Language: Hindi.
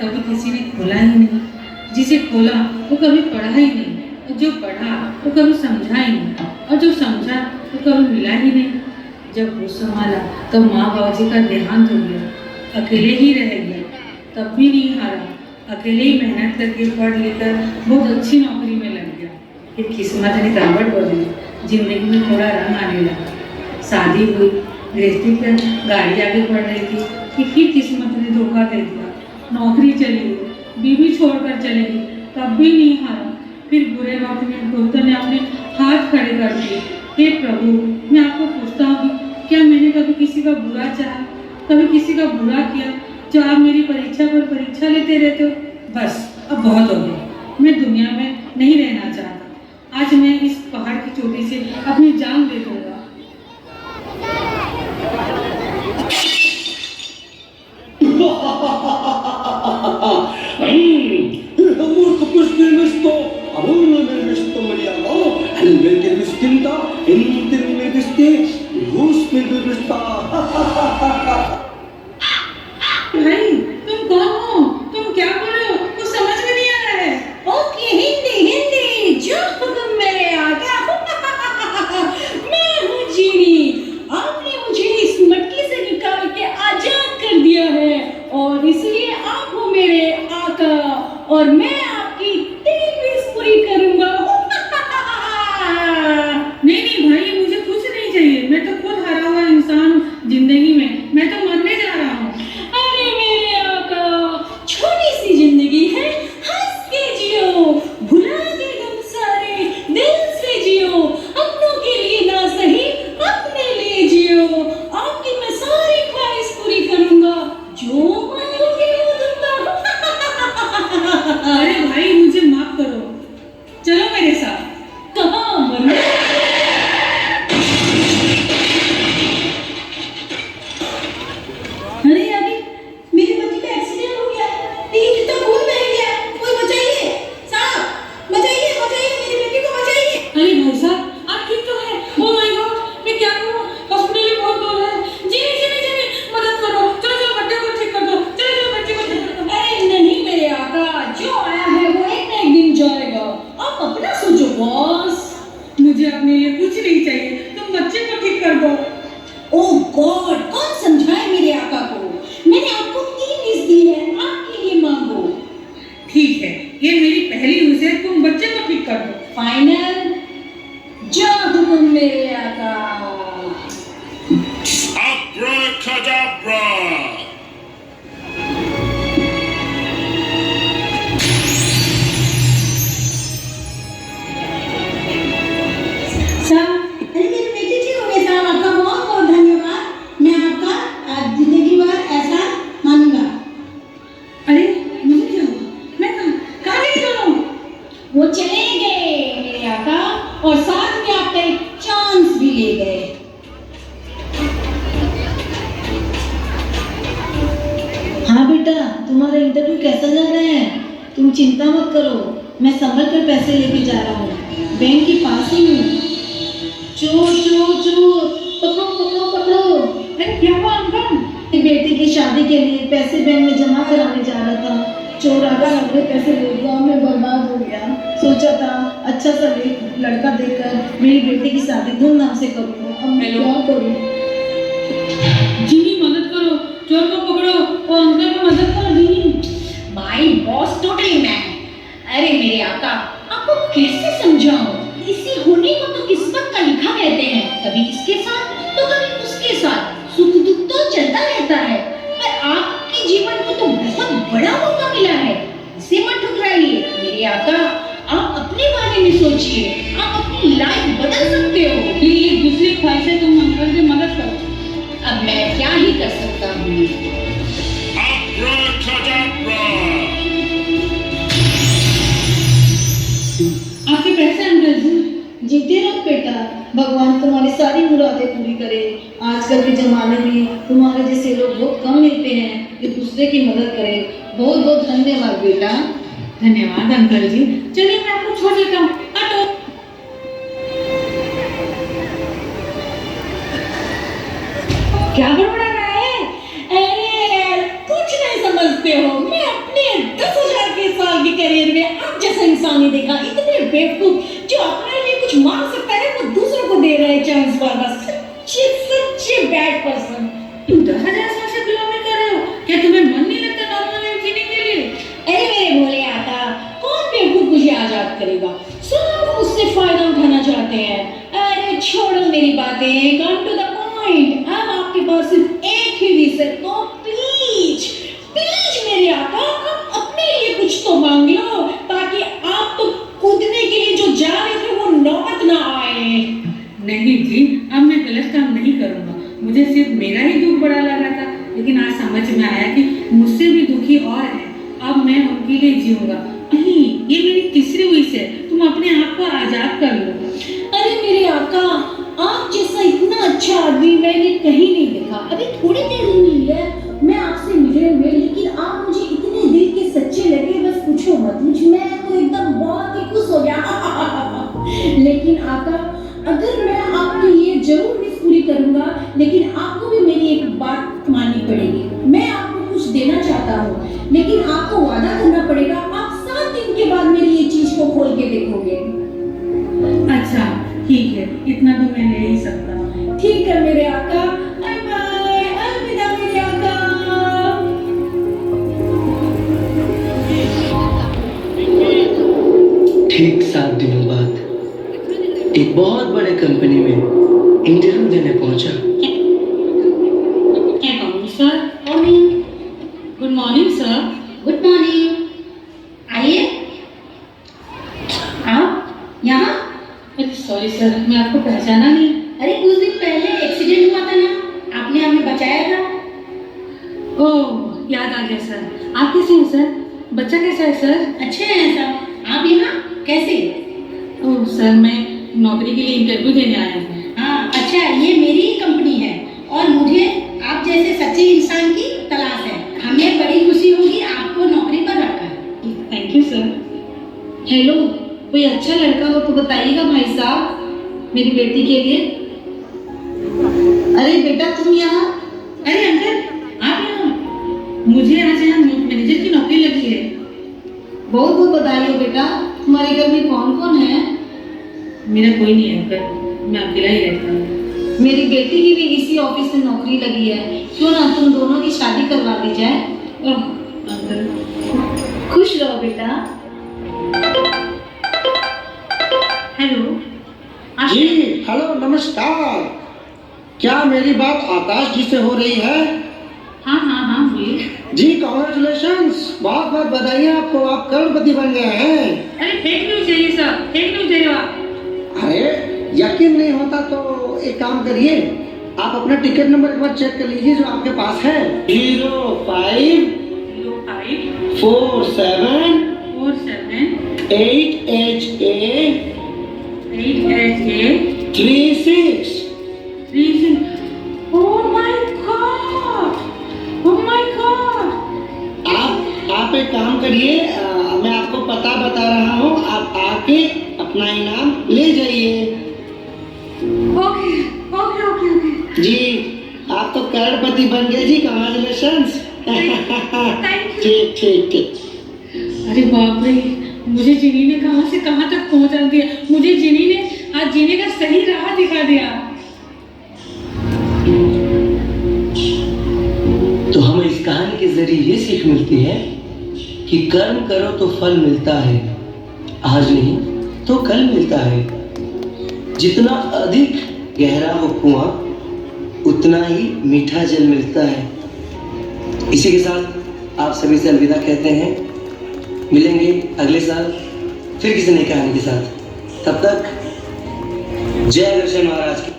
कभी किसी ने खोला ही नहीं, जिसे खोला वो कभी पढ़ा ही नहीं, और जो पढ़ा वो कभी समझा ही नहीं, और जो समझा वो कभी मिला ही नहीं। जब वो संभाला तो माँ बाबूजी का देहांत हो गया, अकेले ही रह गया, तब भी नहीं हारा, अकेले ही मेहनत करके पढ़ लेकर बहुत अच्छी नौकरी में लग गया। फिर किस्मत ने करवट बदली, जिंदगी में थोड़ा रंग आने लगा, शादी हुई, गृहस्थी पर गाड़ी आगे बढ़ रही थी कि फिर किस्मत ने धोखा दे दिया, नौकरी चली गई, बीवी छोड़कर चली गई, तब भी नहीं हारा। फिर बुरे वक्त में भगवान ने अपने हाथ खड़े कर दिए, हे प्रभु, मैं आपको पूछता हूँ, क्या मैंने कभी किसी का बुरा चाहा, कभी किसी का बुरा किया, जो आप मेरी परीक्षा पर परीक्षा लेते रहते हो? बस अब बहुत हो गया, मैं दुनिया में नहीं रहना चाहता। आज मैं इस पहाड़ की चोटी से अपनी जान दे दूंगा। भाई तुम कौन हो? तुम क्या बोल रहे हो? कुछ समझ में नहीं आ रहा है। ओके, हिंदी हिंदी, जो हुक्म मेरे आका। मैं हूँ जीनी, आपने मुझे इस मटकी से निकाल के आजाद कर दिया है, और इसलिए आप हो मेरे आका, और मैं आपकी 3 विश पूरी करूंगा। नहीं नहीं भाई, मुझे कुछ नहीं चाहिए, मैं तो खुद हारा हुआ इंसान हूँ जिंदगी में, मैं तो मरने जा रहा हूँ। अरे मेरे आका, छोटी सी जिंदगी है, हंस के जियो, भुला के गम सारे दिल से जियो, अपनों के लिए ना सही अपने लिए जियो, आपकी मैं सारी ख्वाहिश पूरी करूंगा, जो मांगोगे वो दूंगा। अरे भाई मुझे माफ करो, चलो मेरे साथ। कहाँ मरना? अरे अभी मेरे पति का एक्सीडेंट हो गया, देखिए कितना खून बह गया, कोई बचाइए, साहब बचाइए बचाइए, मेरी बेटी को बचाइए। अरे भाई साहब, आप ठीक तो है? ओह माय गॉड, मैं क्या करूँ? हॉस्पिटल में बहुत दूर है। जीनी जीनी जीनी, मदद करो, चलो चलो बच्चे को ठीक कर दो, चलो चलो बच्चे को ठीक कर दो। अरे नहीं मेरे आका, जो आया है वो एक ना एक दिन जाएगा, आप अपना सोचो बॉस। मुझे अपने लिए कुछ नहीं चाहिए, तुम बच्चे को ठीक कर दो। ओह गॉड, कौन समझाए मेरे आका को? मैंने आपको 3 विश दी है, आपके लिए मांगो। ठीक है, ये मेरी पहली विश है, तुम बच्चे को ठीक कर दो। फाइनल, जो हुक्म मेरे आका। Abracadabra! साहब, अरे मेरी बेटी ठीक हो गई साहब, आपका बहुत बहुत धन्यवाद, मैं आपका आज जिंदगी भर ऐसा मानूंगा। अरे मुझे क्या हुआ? मैं कहाँ लेके चलूं? वो चले गए मेरे आका, और साथ में आपका एक चांस भी ले गए। हाँ बेटा, तुम्हारा इंटरव्यू कैसा जा रहा है? तुम चिंता मत करो, मैं संभल कर पैसे लेके जा रहा हूँ, बैंक के पास ही हूँ। चोर चोर चोर, पकड़ो पकड़ो पकड़ो। अरे क्या हुआ अंकल? बेटे की शादी के लिए पैसे बैंक में जमा कराने जा रहा था, चोर आकर अपने पैसे ले गया, मैं बर्बाद हो गया। सोचा था अच्छा सा लड़का देखकर मेरी बेटी की शादी धूमधाम से करूँगा, अब मैं क्या करूँ? जीनी मदद करो, चोर को पकड़ो, और अंकल को मदद करो genie. My boss totally man. अरे मेरे आका, आपको कैसे समझाऊं? इसी होने को तो किस्मत का लिखा कहते हैं, कभी इसके साथ तो कभी उसके साथ, सुख दुख तो चलता रहता है, पर आपके जीवन को तो बहुत बड़ा मौका मिला है, इसे मत ठुकराइए मेरे आका। आप अपने बारे में सोचिए, आप अपनी लाइफ बदल सकते हो। ये दूसरी ख्वाहिश है, तुम अंकल की मदद करो। अब मैं क्या ही कर सकता हूँ? Abracadabra! आपके पैसे अंकल जी। जीते रहो बेटा, भगवान तुम्हारी सारी मुरादें पूरी करे। आजकल के जमाने में तुम्हारे जैसे लोग बहुत कम मिलते हैं जो दूसरे की मदद करें। बहुत बहुत धन्यवाद बेटा। धन्यवाद अंकल जी, चलिए मैं आपको छोड़ देता हूँ, ऑटो। क्या बड़बड़ा रहा है? अरे कुछ नहीं समझते हो, मैं अपने नहीं देखा, इतने बेवकूफ जो अपने लिए कुछ मांग सकता है वो दूसरों को दे रहे हैं चांस बार-बार। सच्चे बैड पर्सन। तुम 10,000 साल से गुलामी कर रहे हो, क्या तुम्हें मन नहीं लगता नॉर्मल लाइफ जीने के लिए? अरे मेरे भोले आका, कौन बेवकूफ मुझे आजाद करेगा? सब उससे फायदा उठाना चाहते हैं। अरे छोड़ो मेरी बातें, कम टू द पॉइंट। अब आपके पास सिर्फ एक ही विश है, तो प्लीज प्लीज मेरे आका, आप अपने लिए कुछ तो मांग लो, ताकि आप तो कूदने के लिए जो जा रहे थे वो नौबत ना आए। नहीं जी, अब मैं गलत काम नहीं करूंगा। मुझे सिर्फ मेरा ही दुख बड़ा लगा था, लेकिन आज समझ में आया कि मुझसे भी दुखी और हैं। अब मैं उनके लिए जीऊंगा। नहीं, ये मेरी तीसरी विश है, तुम अपने आप को आजाद कर लो। अरे मेरे आका, आप जैसा इतना अच्छा आदमी मैंने कहीं नहीं देखा। अभी थोड़ी देर हुई है मैं आपसे मिले हुए, लेकिन आप मुझे इतने दिल के सच्चे लगे, बस पूछो मत। मैं तो एकदम बहुत ही खुश हो गया। लेकिन आका, अगर मैं आपके लिए जरूर विश पूरी करूंगा, लेकिन आपको भी मेरी एक बात माननी पड़ेगी। मैं आपको कुछ देना चाहता हूँ, लेकिन आपको वादा करना पड़ेगा आप 7 दिन के बाद मेरी ये चीज को खोल के देखोगे। अच्छा ठीक है, इतना तो मैं ले ही सकता हूँ। ठीक है मेरे आका, बाय बाय, अलविदा मेरे आका। ठीक 7 दिनों बाद एक बहुत बड़े कंपनी में इंटरव्यू देने पहुंचा। क्या कहूँ sir? Morning. Good morning sir. Good morning. आइए। आप यहाँ? सॉरी सर, मैं आपको पहचाना नहीं। अरे कुछ दिन पहले एक्सीडेंट हुआ था ना, आपने हमें बचाया था। ओह, याद आ गया सर। आप कैसे हैं सर? बच्चा कैसा है सर? अच्छे हैं सब। आप यहाँ कैसे? ओह सर, मैं नौकरी के लिए इंटरव्यू देने आया हूँ। हाँ अच्छा, ये मेरी ही कंपनी है और मुझे आप जैसे सच्चे इंसान की तलाश है। हमें बड़ी खुशी होगी आपको नौकरी पर रखकर। Thank you sir. हेलो, कोई अच्छा लड़का हो तो बताइएगा भाई साहब, मेरी बेटी के लिए। अरे बेटा तुम यहाँ? अरे अंकल, आप यहाँ? मुझे आज यहाँ मैनेजर की नौकरी लगी है। बहुत बहुत बधाई हो बेटा। तुम्हारे घर में कौन कौन है? मेरा कोई नहीं है अंकल, मैं अकेला ही रहता हूँ। मेरी बेटी की भी इसी ऑफिस में नौकरी लगी है, क्यों ना तुम दोनों की शादी करवा दी जाए। ओह अंकल, खुश रहो बेटा। हेलो। जी हेलो, नमस्कार। क्या मेरी बात आकाश जी से हो रही है? हाँ हाँ हाँ, बोलिए। जी कॉन्ग्रेचुलेशंस, बहुत बहुत बधाई है आपको, आप करोड़पति बन गए हैं। अरे फेक न्यूज है ये सब, फेक न्यूज दे रहे हो आप। अरे यकीन नहीं होता तो एक काम करिए, आप अपना टिकट नंबर एक बार चेक कर लीजिए जो आपके पास है। 05 47 8HA 36। Oh my God! Oh my God! आप एक काम करिए, मैं आपको पता बता रहा हूँ, आप आके अपना इनाम ले जाइए। Okay okay okay okay. जी आप तो करोड़पति बन गए जी, कॉन्ग्रेचुलेशंस। Thank you. ठीक ठीक ठीक। अरे बाप रे, मुझे जिनी ने कहाँ से कहाँ तक पहुँचा दिया। मुझे जिनी ने आज जीने का सही राह दिखा दिया। तो हमें इस कहानी के जरिए ये सीख मिलती है कि कर्म करो तो फल मिलता है, आज नहीं तो कल मिलता है। जितना अधिक गहरा हो कुआं, उतना ही मीठा जल मिलता है। इसी के साथ आप सभी से अलविदा कहते हैं। मिलेंगे अगले साल फिर किसी नई कहानी के साथ। तब तक जय अग्रसेन महाराज की।